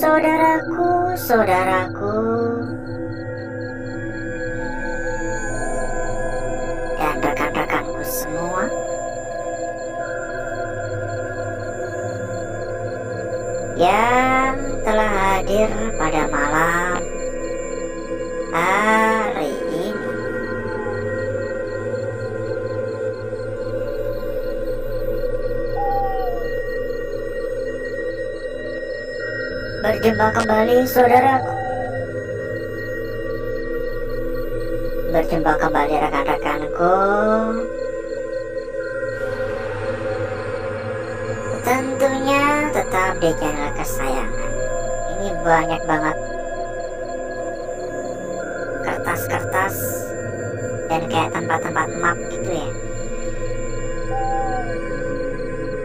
Saudaraku, dan rekan-rekanku semua, yang telah hadir pada malam hari ini. Berjumpa kembali saudaraku, berjumpa kembali rekan-rekanku. Tentunya tetap di channel kesayangan. Ini banyak banget kertas-kertas dan kayak tempat-tempat map gitu ya.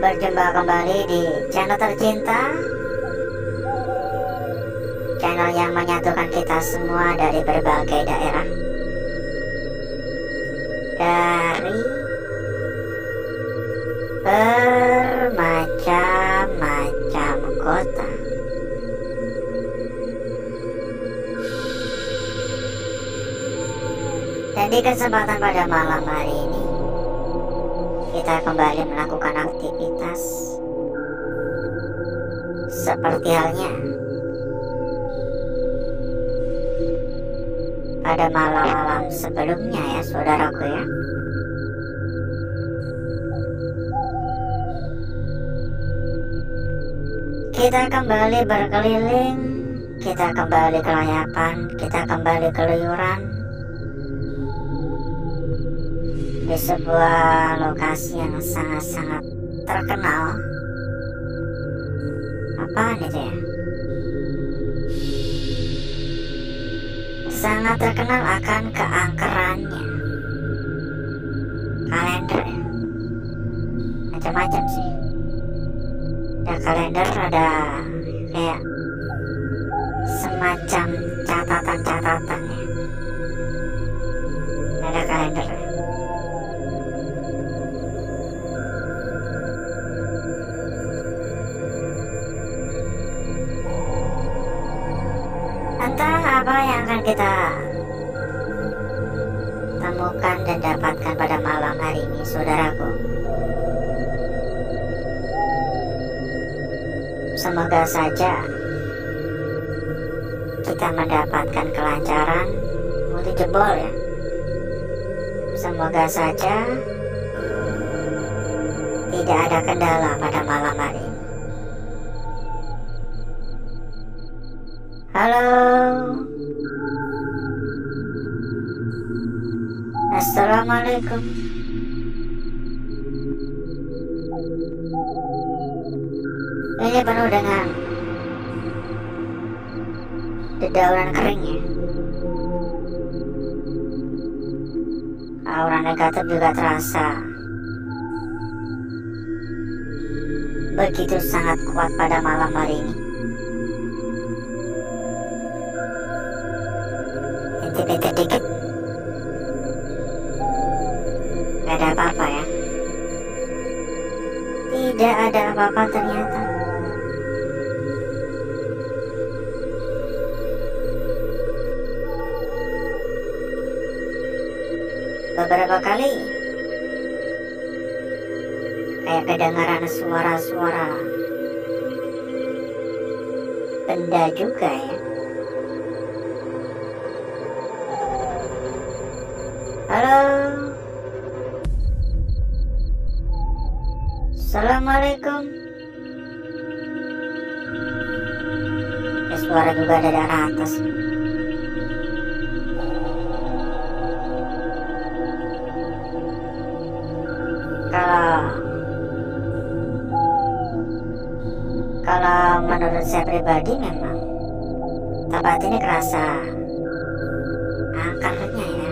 Berjumpa kembali di channel tercinta, channel yang menyatukan kita semua dari berbagai daerah, dari bermacam-macam kota. Dan di kesempatan pada malam hari ini, kita kembali melakukan aktivitas seperti halnya pada malam-malam sebelumnya ya saudaraku ya. Kita kembali berkeliling, kita kembali kelayapan, kita kembali keluyuran di sebuah lokasi yang sangat-sangat terkenal. Apaan itu ya? Sangat terkenal akan keangkerannya. Kalender ya, macam-macam sih. Ada kalender, ada kayak semacam catatan-catatan ya. Ada kalender. Entah apa yang akan kita temukan dan dapatkan pada malam hari ini saudaraku. Semoga saja kita mendapatkan kelancaran multi jebol ya. Semoga saja tidak ada kendala pada malam hari ini. Halo, assalamualaikum. Ini penuh dengan dedaunan kering ya. Aura negatif juga terasa begitu sangat kuat pada malam hari ini. Intip-intip dikit, gak ada apa-apa ya. Tidak ada apa-apa ternyata. Beberapa kali kayak kedengaran suara-suara benda juga ya. Halo, assalamualaikum. Suara juga dari arah atas. Kalau menurut saya pribadi memang tempat ini kerasa angkernya ya.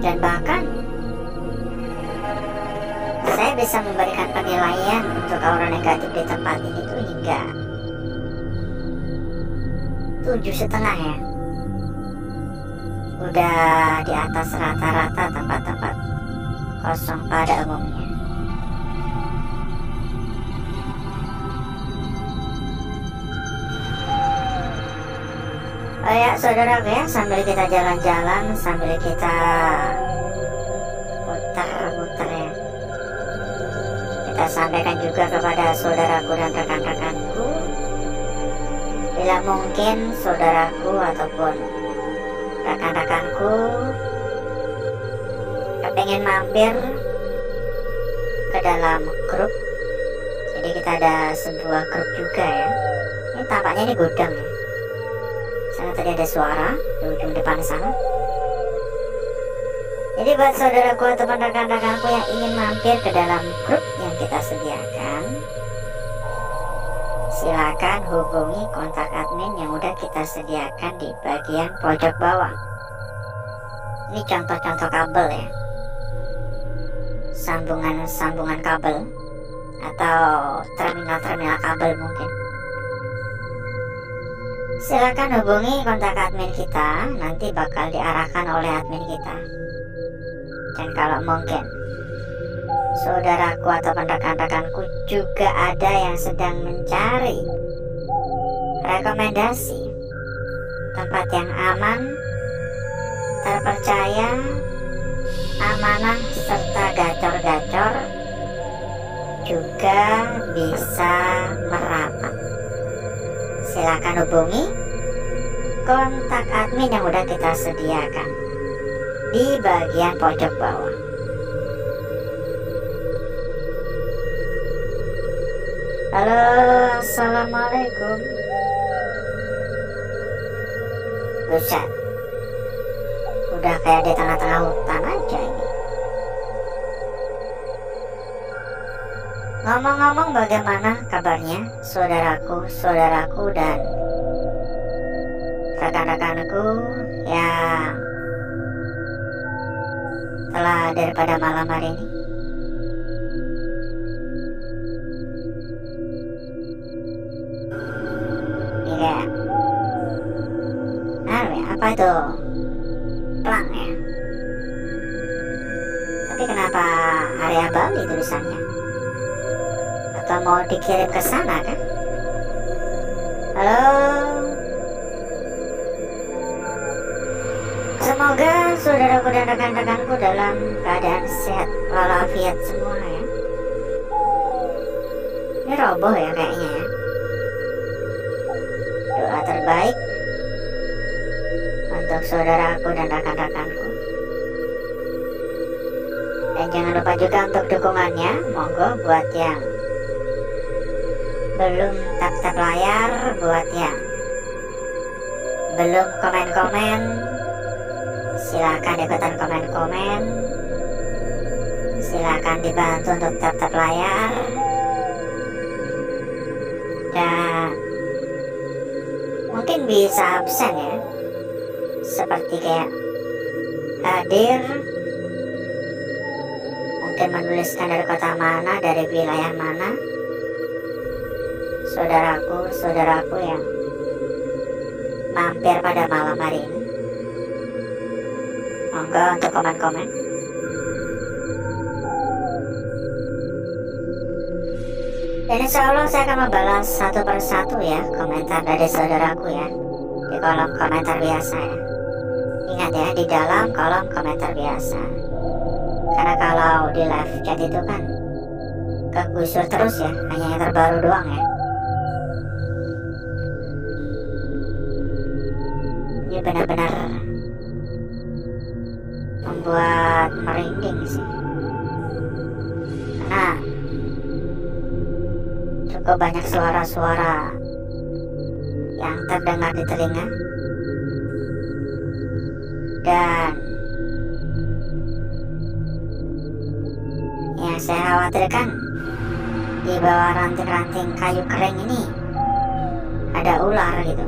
Dan bahkan saya bisa memberikan penilaian untuk aura negatif di tempat ini tuh hingga 7,5 ya. Udah di atas rata-rata tempat-tempat kosong pada umumnya. ya saudaraku ya, sambil kita jalan-jalan, sambil kita muter-muter ya, kita sampaikan juga kepada saudaraku dan rekan-rekanku, bila mungkin saudaraku ataupun rekan-rekanku pengen mampir ke dalam grup. Jadi kita ada sebuah grup juga ya. Ini tampaknya ini gudang ya. Sana tadi ada suara di ujung depan sana. Jadi buat saudaraku ataupun rekan-rekanku yang ingin mampir ke dalam grup yang kita sediakan, silakan hubungi kontak admin yang udah kita sediakan di bagian pojok bawah. Ini contoh-contoh kabel ya, sambungan kabel atau terminal-terminal kabel mungkin. Silakan hubungi kontak admin kita, nanti bakal diarahkan oleh admin kita. Dan kalau mungkin saudaraku atau rekan-rekanku juga ada yang sedang mencari rekomendasi tempat yang aman, terpercaya, amanah, serta gacor-gacor, juga bisa merapat, silakan hubungi kontak admin yang udah kita sediakan di bagian pojok bawah. Halo, assalamualaikum. Buset, udah kayak di tengah-tengah hutan aja ini. Ngomong-ngomong, bagaimana kabarnya saudaraku dan rekan-rekanku yang telah hadir pada malam hari ini? Ini kayak apa itu? Plang ya? Tapi kenapa area Bali tulisannya? Atau mau dikirim ke sana kan? Halo. Semoga saudaraku dan rekan-rekanku dalam keadaan sehat walafiat semua ya. Ini roboh ya kayaknya ya. Doa terbaik untuk saudaraku dan rekan-rekanku. Dan jangan lupa juga untuk dukungannya, monggo buat yang belum tap-tap layar, buat yang belum komen-komen, silakan ikutan komen-komen, silakan dibantu untuk tap-tap layar, dan mungkin bisa absen ya, seperti kayak hadir, mungkin menuliskan dari kota mana, dari wilayah mana. Saudaraku yang mampir pada malam hari ini, monggo untuk komen-komen. Dan insya Allah saya akan membalas satu persatu ya komentar dari saudaraku ya, di kolom komentar biasa ya. Ingat ya, di dalam kolom komentar biasa, karena kalau di live chat itu kan kegusur terus ya, hanya yang terbaru doang ya. Ini benar-benar membuat merinding sih, karena cukup banyak suara-suara yang terdengar di telinga, dan yang saya khawatirkan di bawah ranting-ranting kayu kering ini ada ular gitu.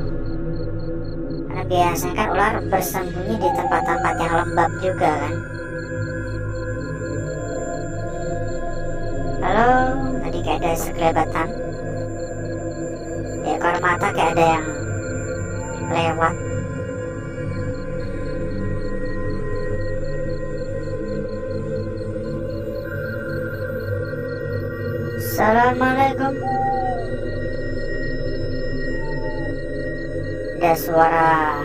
Karena biasanya kan ular bersembunyi di tempat-tempat yang lembab juga kan. Halo, tadi kayak ada sekelebatan di ekor mata, kayak ada yang lewat. Assalamualaikum. Ada suara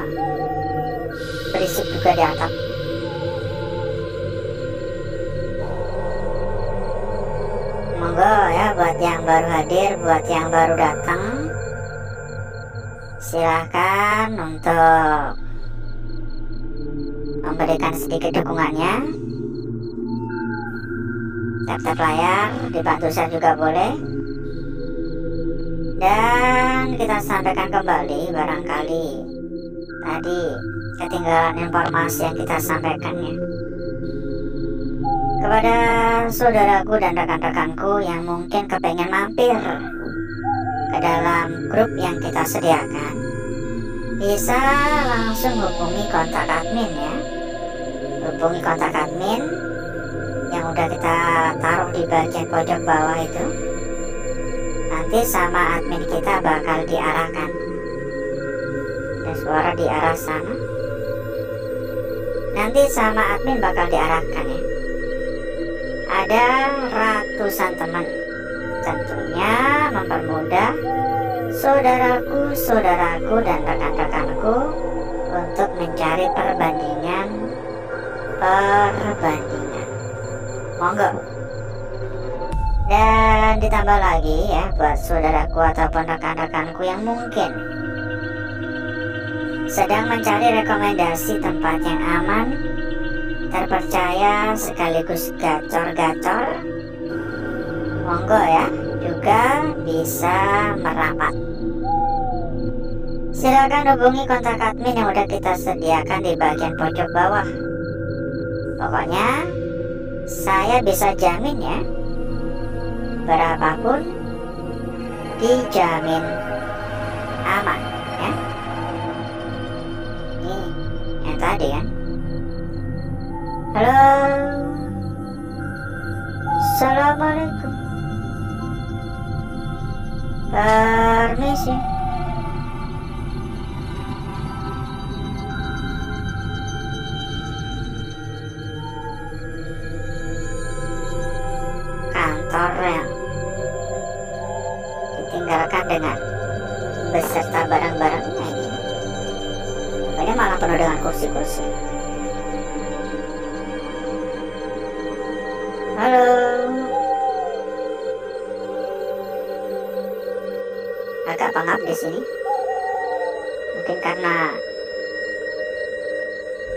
berisik juga di atap. Monggo ya, buat yang baru hadir, buat yang baru datang, silahkan untuk memberikan sedikit dukungannya. Tap-tap layar, dibantu share juga boleh. Dan kita sampaikan kembali, barangkali tadi ketinggalan informasi yang kita sampaikannya kepada saudaraku dan rekan-rekanku yang mungkin kepengen mampir ke dalam grup yang kita sediakan. Bisa langsung hubungi kontak admin ya. Hubungi kontak admin yang udah kita taruh di bagian pojok bawah itu. Nanti sama admin kita bakal diarahkan. Ada suara di arah sana. Nanti sama admin bakal diarahkan ya. Ada ratusan teman. Tentunya mempermudah saudaraku, dan rekan-rekanku untuk mencari perbandingan. Monggo. Dan ditambah lagi ya, buat saudaraku ataupun rekan-rekanku yang mungkin sedang mencari rekomendasi tempat yang aman, terpercaya, sekaligus gacor-gacor, monggo ya, juga bisa merapat. Silakan hubungi kontak admin yang udah kita sediakan di bagian pojok bawah. Pokoknya saya bisa jamin ya, berapapun dijamin aman ya. Nih yang tadi kan. Halo, assalamualaikum, permisi. Kantor yang ditinggalkan dengan beserta barang-barangnya ini, banyak malah penuh dengan kursi-kursi. Halo, agak pengap di sini. Mungkin karena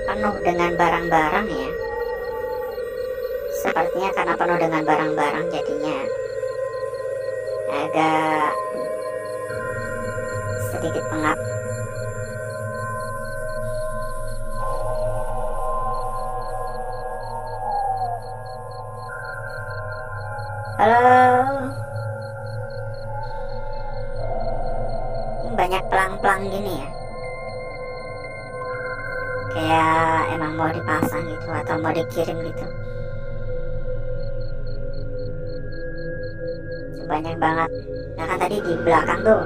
penuh dengan barang-barang ya. Sepertinya karena penuh dengan barang-barang jadinya agak sedikit pengap. Halo, ini banyak pelang-pelang gini ya, kayak emang mau dipasang gitu atau mau dikirim gitu. Banyak banget. Nah kan tadi di belakang tuh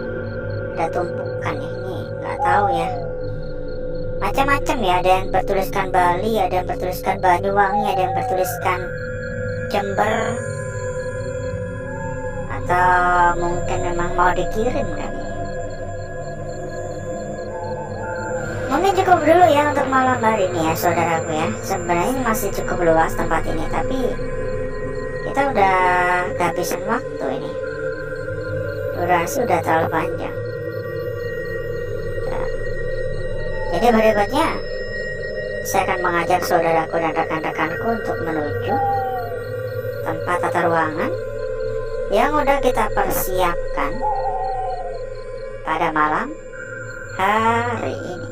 ada tumpukan ya, ini nggak tahu ya, macam-macam ya. Ada yang bertuliskan Bali, ada yang bertuliskan Banyuwangi, ada yang bertuliskan Jember, atau mungkin memang mau dikirim kan. Mungkin cukup dulu ya untuk malam hari ini ya saudaraku ya. Sebenarnya masih cukup luas tempat ini, tapi kita udah kehabisan waktu ini. Durasi udah terlalu panjang. Nah, jadi berikutnya saya akan mengajak saudaraku dan rekan-rekanku untuk menuju tempat atau ruangan yang udah kita persiapkan pada malam hari ini.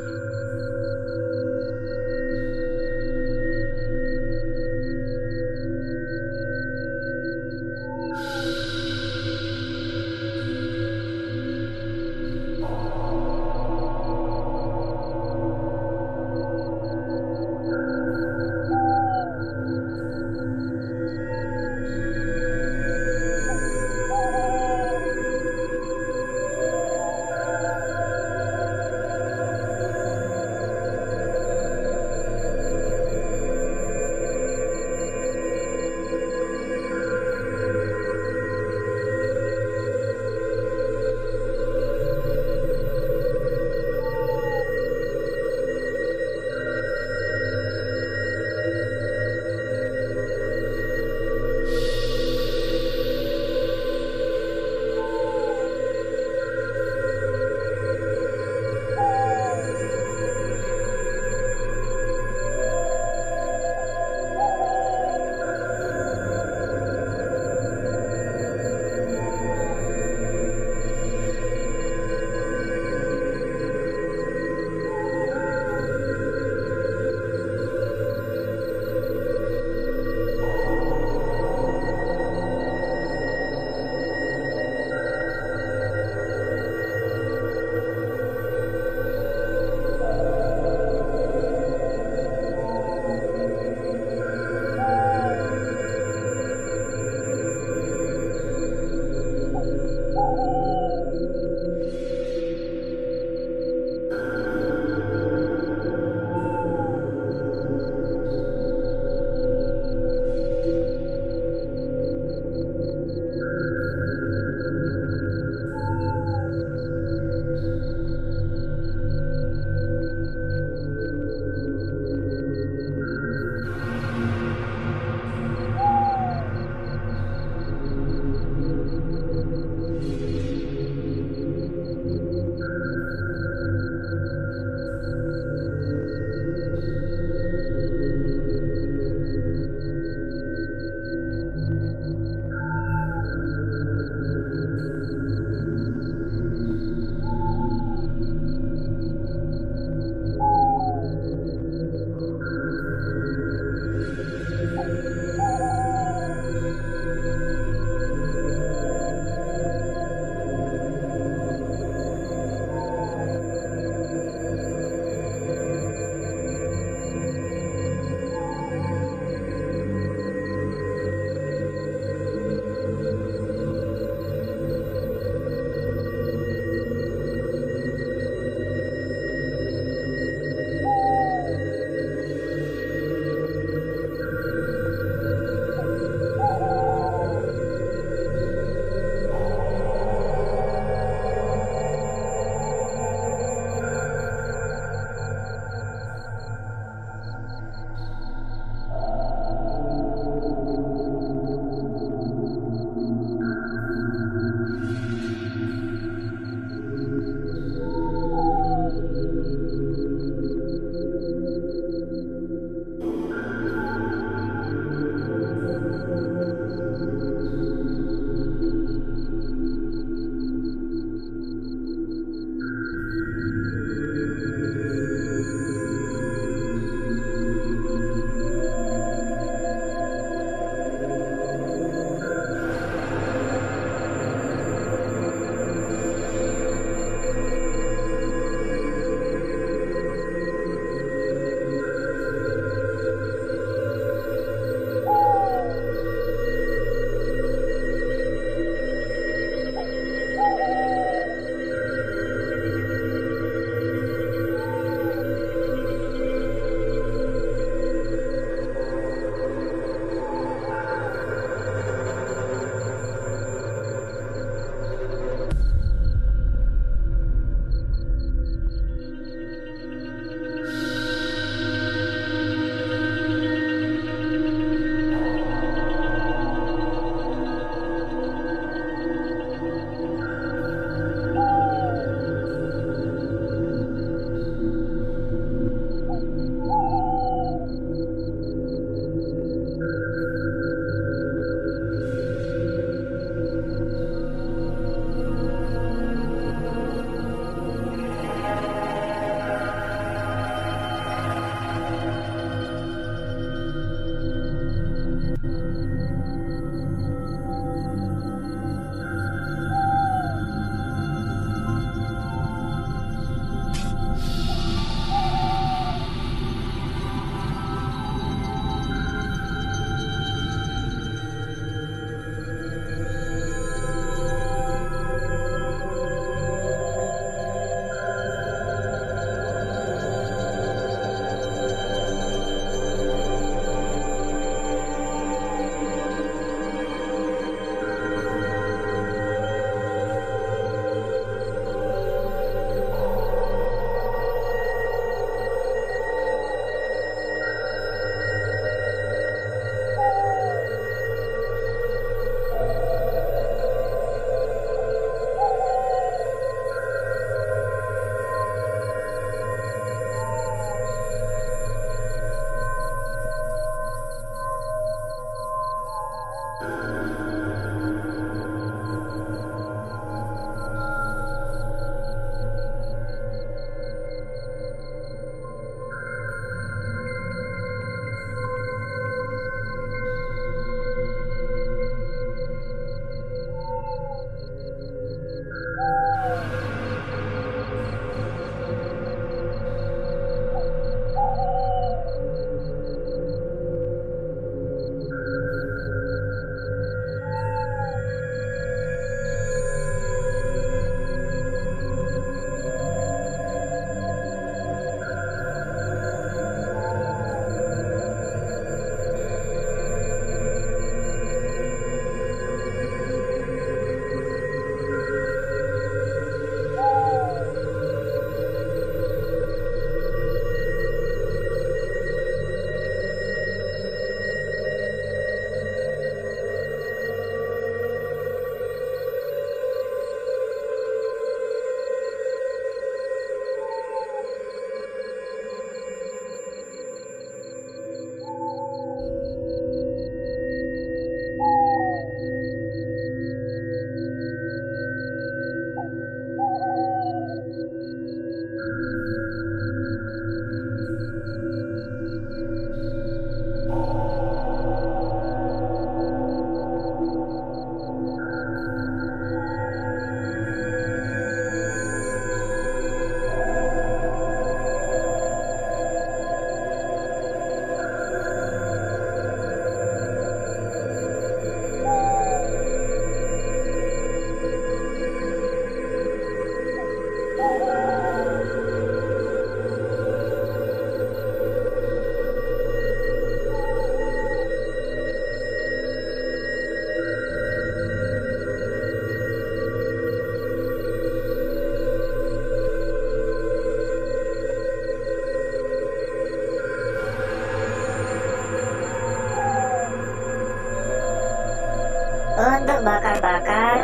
Untuk bakar-bakar,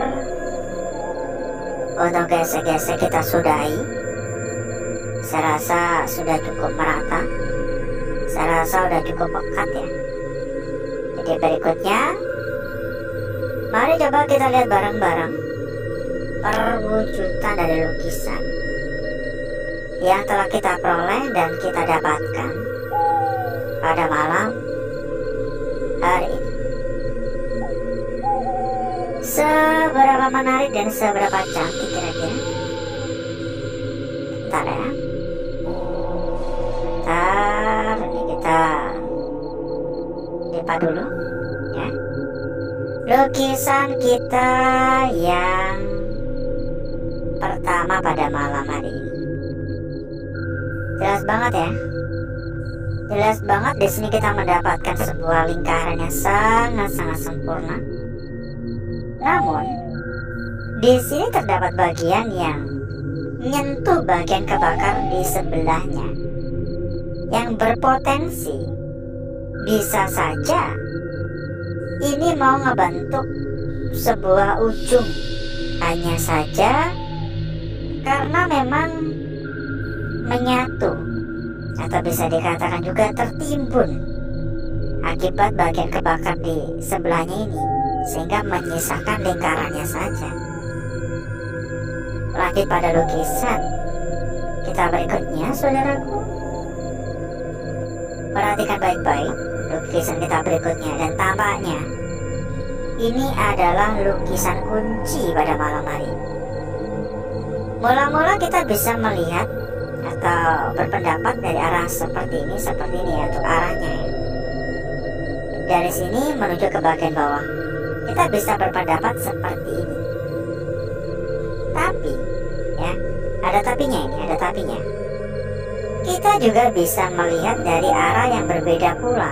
untuk gesek-gesek kita sudahi. Saya rasa sudah cukup merata. Saya rasa sudah cukup pekat ya. Jadi berikutnya, mari coba kita lihat bareng-bareng perwujudan dari lukisan yang telah kita peroleh dan kita dapatkan pada malam hari ini. Seberapa menarik dan seberapa cantik kira-kira? Bentar ya. Bentar, ini kita lipat dulu ya. Lukisan kita yang pertama pada malam hari ini. Jelas banget ya. Jelas banget di sini kita mendapatkan sebuah lingkaran yang sangat-sangat sempurna. Namun, di sini terdapat bagian yang menyentuh bagian kebakar di sebelahnya, yang berpotensi bisa saja ini mau ngebentuk sebuah ujung. Hanya saja karena memang menyatu, atau bisa dikatakan juga tertimbun akibat bagian kebakar di sebelahnya ini, sehingga menyisakan lingkarannya saja. Lanjut pada lukisan kita berikutnya, saudaraku. Perhatikan baik-baik lukisan kita berikutnya, dan tampaknya ini adalah lukisan kunci pada malam hari ini. Mula-mula kita bisa melihat atau berpendapat dari arah seperti ini ya, untuk arahnya ya. Dari sini menuju ke bagian bawah, kita bisa berpendapat seperti ini. Tapi, ya, ada tapinya ini, ada tapinya. Kita juga bisa melihat dari arah yang berbeda pula.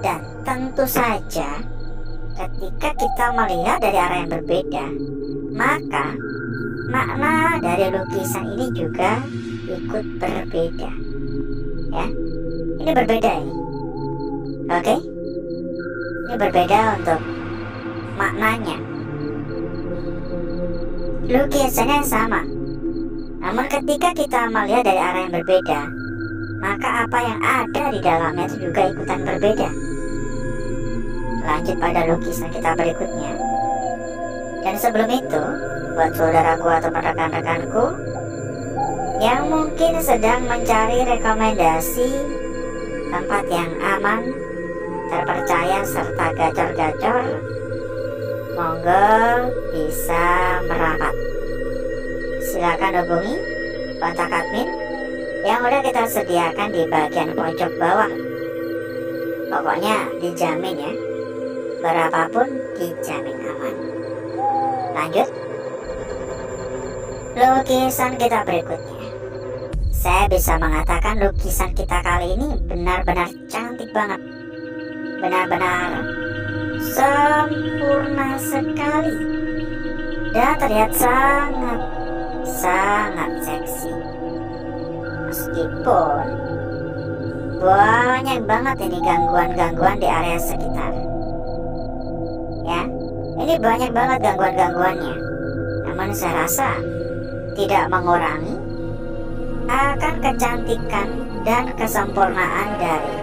Dan tentu saja, ketika kita melihat dari arah yang berbeda, maka makna dari lukisan ini juga ikut berbeda. Ya, ini berbeda ini. Oke? Ini berbeda untuk maknanya. Lukisannya sama, namun ketika kita melihat dari arah yang berbeda, maka apa yang ada di dalamnya itu juga ikutan berbeda. lanjut pada lukisan kita berikutnya. Dan sebelum itu, buat saudaraku atau rekan-rekanku yang mungkin sedang mencari rekomendasi tempat yang aman, terpercaya, serta gacor-gacor, monggo bisa merapat. Silakan hubungi kontak admin yang udah kita sediakan di bagian pojok bawah. Pokoknya dijamin ya, berapapun dijamin aman. Lanjut, lukisan kita berikutnya. Saya bisa mengatakan lukisan kita kali ini benar-benar cantik banget, benar-benar sempurna sekali, dan terlihat sangat seksi. Meskipun banyak banget ini gangguan-gangguan di area sekitar. Ya, ini banyak banget gangguan-gangguannya. Namun saya rasa tidak mengurangi akan kecantikan dan kesempurnaan dari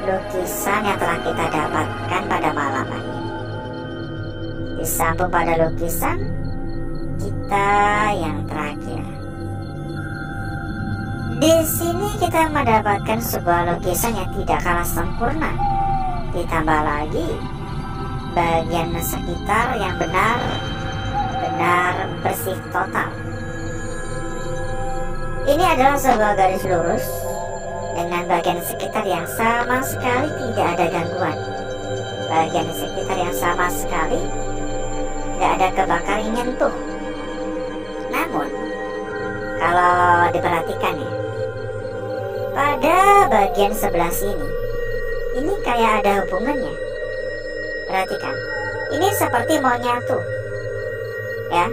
lukisan yang telah kita dapatkan pada malam hari. Disambung pada lukisan kita yang terakhir. Di sini kita mendapatkan sebuah lukisan yang tidak kalah sempurna. Ditambah lagi bagian sekitar yang benar-benar bersih total. Ini adalah sebuah garis lurus dengan bagian sekitar yang sama sekali tidak ada gangguan. Bagian sekitar yang sama sekali tidak ada kebakar yang nyentuh. Namun kalau diperhatikan ya, pada bagian sebelah sini ini kayak ada hubungannya. Perhatikan, ini seperti mau nyatu, ya,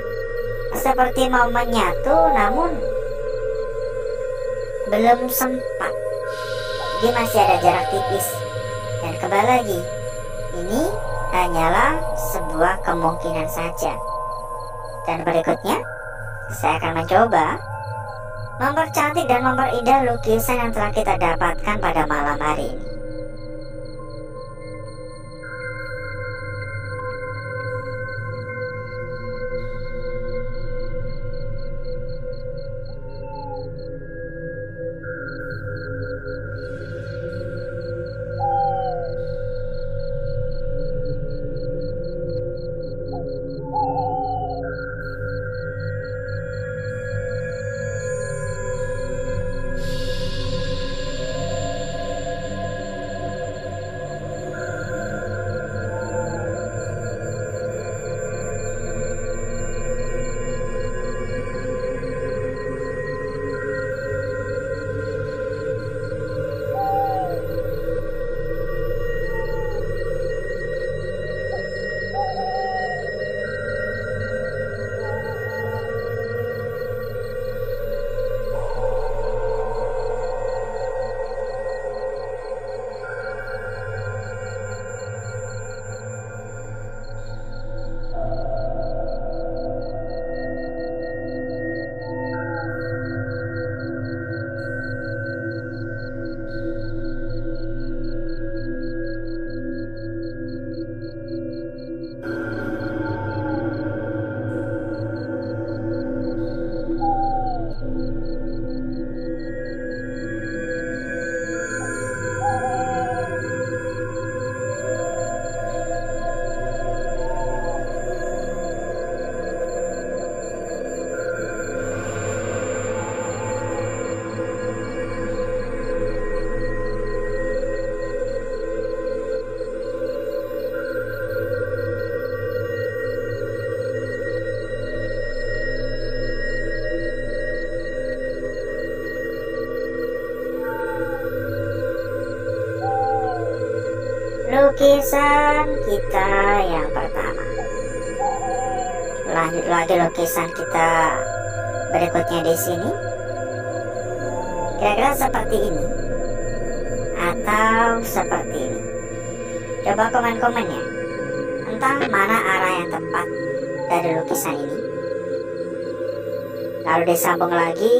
seperti mau menyatu, namun belum sempat. Jadi masih ada jarak tipis. Dan kembali lagi, ini hanyalah sebuah kemungkinan saja. Dan berikutnya, saya akan mencoba mempercantik dan memperindah lukisan yang telah kita dapatkan pada malam hari ini. Lukisan kita yang pertama. Lanjut lagi lukisan kita berikutnya di sini. Kira-kira seperti ini atau seperti ini. Coba komen-komen ya. Entah mana arah yang tepat dari lukisan ini. Lalu disambung lagi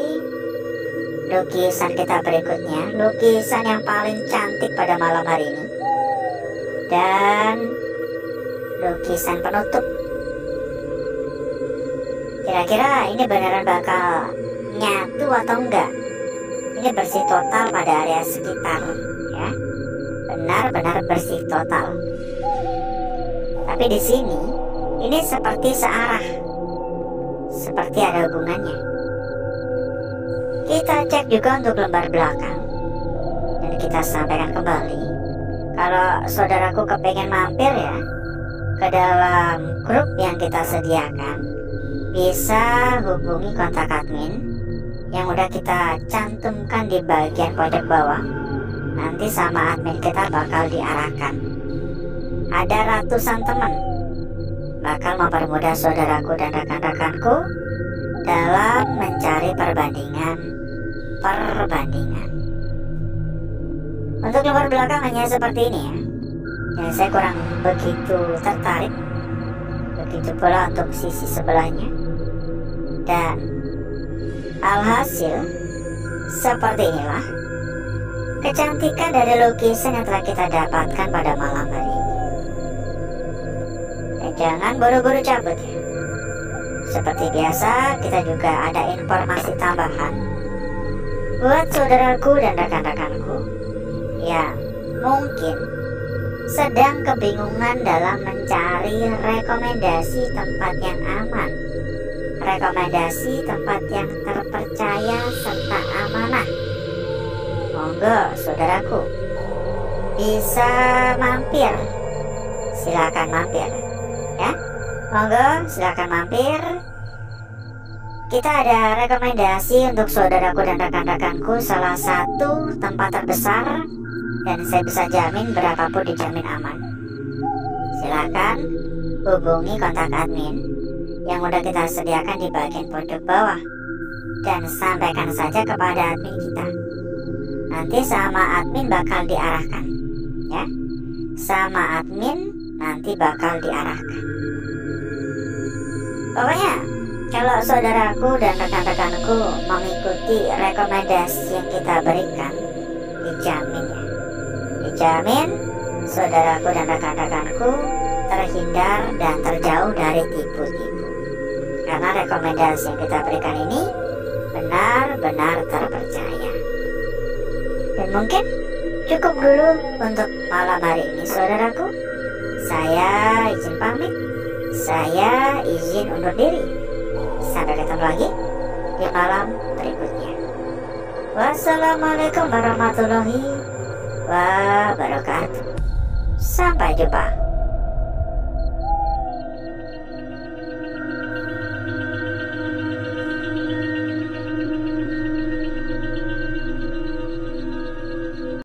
lukisan kita berikutnya, lukisan yang paling cantik pada malam hari ini. dan lukisan penutup. Kira-kira ini beneran bakal nyatu atau enggak? Ini bersih total pada area sekitar, ya, benar-benar bersih total. Tapi di sini ini seperti searah, seperti ada hubungannya. Kita cek juga untuk lembar belakang dan kita sampaikan kembali kalau saudaraku kepengen mampir ya ke dalam grup yang kita sediakan, bisa hubungi kontak admin yang udah kita cantumkan di bagian pojok bawah. Nanti sama admin kita bakal diarahkan. Ada ratusan teman bakal mempermudah saudaraku dan rekan-rekanku dalam mencari perbandingan. Untuk lembar belakang hanya seperti ini ya. Dan saya kurang begitu tertarik. Begitu pula untuk sisi sebelahnya. Dan alhasil seperti inilah kecantikan dari lukisan yang telah kita dapatkan pada malam hari ini. Dan jangan buru-buru cabut ya. Seperti biasa, kita juga ada informasi tambahan buat saudaraku dan rekan-rekanku yang mungkin sedang kebingungan dalam mencari rekomendasi tempat yang aman, rekomendasi tempat yang terpercaya serta amanah. Monggo saudaraku bisa mampir, silakan mampir ya. Monggo silakan mampir. Kita ada rekomendasi untuk saudaraku dan rekan-rekanku, salah satu tempat terbesar dan saya bisa jamin berapapun dijamin aman. Silakan hubungi kontak admin yang udah kita sediakan di bagian pojok bawah dan sampaikan saja kepada admin kita. Nanti sama admin bakal diarahkan ya. Sama admin nanti bakal diarahkan. Pokoknya kalau saudaraku dan rekan-rekanku mengikuti rekomendasi yang kita berikan, dijamin ya. Dijamin saudaraku dan rekan-rekanku terhindar dan terjauh dari tipu-tipu. Karena rekomendasi yang kita berikan ini benar-benar terpercaya. Dan mungkin cukup dulu untuk malam hari ini saudaraku. Saya izin pamit. Saya izin undur diri. Sampai ketemu lagi di malam berikutnya. Wassalamualaikum warahmatullahi wabarakatuh. Sampai jumpa.